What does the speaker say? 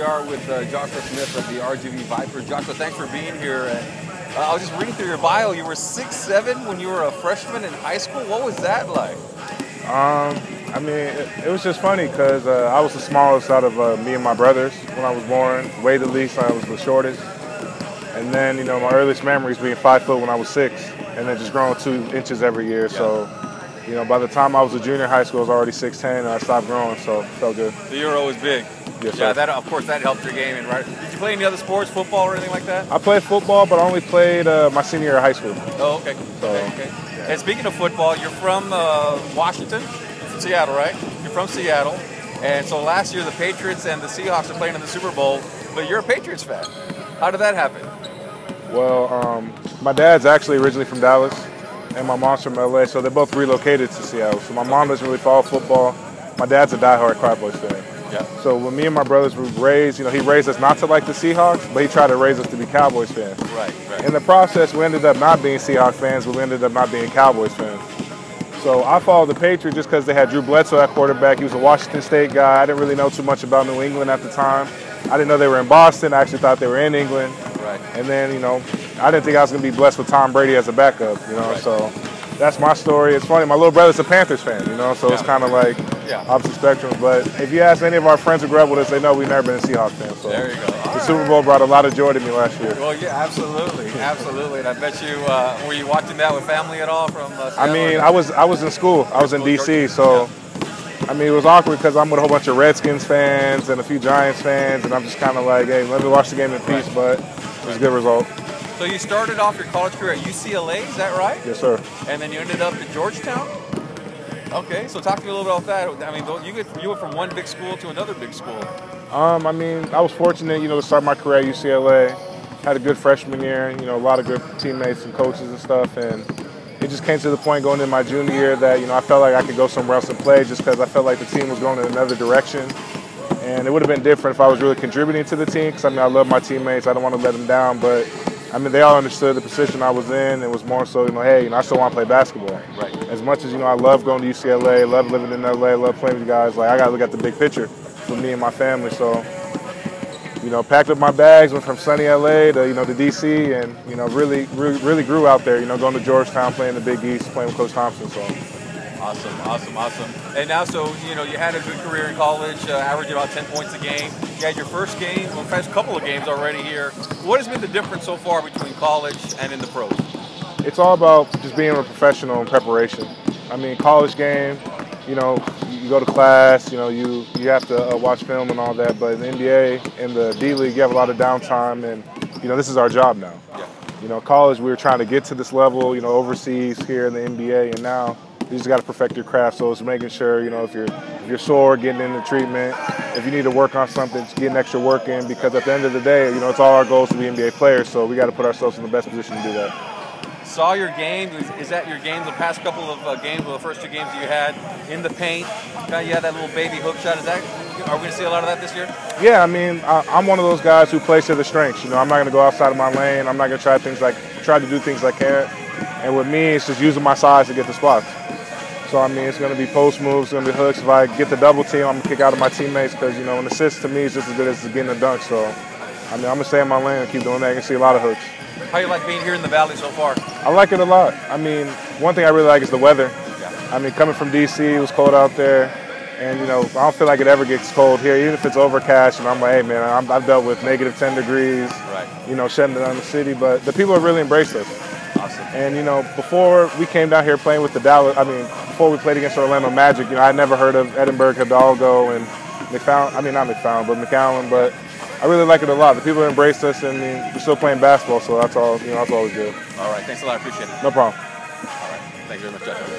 we are with Joshua Smith of the RGV Vipers. Joshua, thanks for being here. I was just reading through your bio. You were 6'7" when you were a freshman in high school. What was that like? I mean, it was just funny because I was the smallest out of me and my brothers when I was born. Weighed the least, I was the shortest. And then, you know, my earliest memories being 5 foot when I was 6, and then just growing 2 inches every year. Yeah. So, you know, by the time I was a junior in high school, I was already 6'10", and I stopped growing, so it felt good. So you were always big. Yes, yeah, sir. that of course that helped your game. And right, did you play any other sports, football or anything like that? I played football, but I only played my senior year of high school. Oh, okay. So, okay. Yeah. And speaking of football, you're from Washington, Seattle, right? You're from Seattle, and so last year the Patriots and the Seahawks are playing in the Super Bowl, but you're a Patriots fan. How did that happen? Well, my dad's actually originally from Dallas, and my mom's from LA, so they both relocated to Seattle. So my mom doesn't really follow football. My dad's a diehard Cowboys fan. Yeah. So when me and my brothers were raised, you know, he raised us not to like the Seahawks, but he tried to raise us to be Cowboys fans. Right. In the process, we ended up not being Seahawks fans, but we ended up not being Cowboys fans. So I followed the Patriots just because they had Drew Bledsoe at quarterback. He was a Washington State guy. I didn't really know too much about New England at the time. I didn't know they were in Boston. I actually thought they were in England. Right. And then, you know, I didn't think I was going to be blessed with Tom Brady as a backup, you know. Right. So that's my story. It's funny. My little brother's a Panthers fan, you know, so it's kind of like opposite spectrums. But if you ask any of our friends who grew up with us, they know we've never been a Seahawks fan. So there you go. The Super Bowl brought a lot of joy to me last year. Well, yeah, absolutely, absolutely. And I bet you, were you watching that with family at all from Seattle? I mean, I was in school. I was in D.C., so, I mean, it was awkward because I'm with a whole bunch of Redskins fans and a few Giants fans, and I'm just kind of like, hey, let me watch the game in peace, but it was a good result. So you started off your college career at UCLA, is that right? Yes, sir. And then you ended up at Georgetown? Okay, so talk to me a little bit about that. I mean, you went from one big school to another big school. I mean, I was fortunate, you know, to start my career at UCLA. Had a good freshman year, you know, a lot of good teammates and coaches and stuff, and it just came to the point going into my junior year that, you know, I felt like I could go somewhere else and play just because I felt like the team was going in another direction. And it would have been different if I was really contributing to the team because, I mean, I love my teammates. I don't want to let them down, but, I mean, they all understood the position I was in. It was more so, you know, hey, you know, I still want to play basketball. Right. As much as, you know, I love going to UCLA, love living in LA, love playing with you guys, like, I got to look at the big picture for me and my family. So, you know, packed up my bags, went from sunny LA to, you know, to DC, and, you know, really grew out there, you know, going to Georgetown, playing the Big East, playing with Coach Thompson. So. Awesome. And now, so, you know, you had a good career in college, averaging about 10 points a game. You had your first game, well, first couple of games already here. What has been the difference so far between college and in the pros? It's all about just being a professional and preparation. I mean, college game, you know, you go to class, you know, you have to watch film and all that, but in the NBA, in the D League, you have a lot of downtime, and, you know, this is our job now. Yeah. You know, college, we were trying to get to this level, you know, overseas, here in the NBA, and now you just got to perfect your craft. So it's making sure, you know, if you're sore, getting into treatment. If you need to work on something, just getting extra work in, because at the end of the day, you know, it's all our goals to be NBA players, so we got to put ourselves in the best position to do that. Saw your game. Is that your game? The past couple of games, well, the first 2 games you had in the paint, you had that little baby hook shot. Are we going to see a lot of that this year? Yeah, I mean, I'm one of those guys who plays to the strengths. You know, I'm not going to go outside of my lane. I'm not going to try to do things I can't. And with me, it's just using my size to get the spots. So, I mean, it's going to be post moves, it's going to be hooks. If I get the double team, I'm going to kick out of my teammates because, you know, an assist to me is just as good as getting a dunk. So, I mean, I'm going to stay in my lane and keep doing that. You can see a lot of hooks. How you like being here in the Valley so far? I like it a lot. I mean, one thing I really like is the weather. Yeah. I mean, coming from D.C., it was cold out there. And, you know, I don't feel like it ever gets cold here, even if it's overcast. And I'm like, hey, man, I've dealt with negative 10 degrees, you know, shutting down the city. But the people have really embraced us. Awesome. And, you know, before we came down here playing with the before we played against Orlando Magic, you know, I'd never heard of Edinburgh, Hidalgo, and McCallum, but I really like it a lot. The people embraced us, and I mean, we're still playing basketball, so that's all, you know, that's always good. All right, thanks a lot. I appreciate it. No problem. All right, thank you very much, Joshua.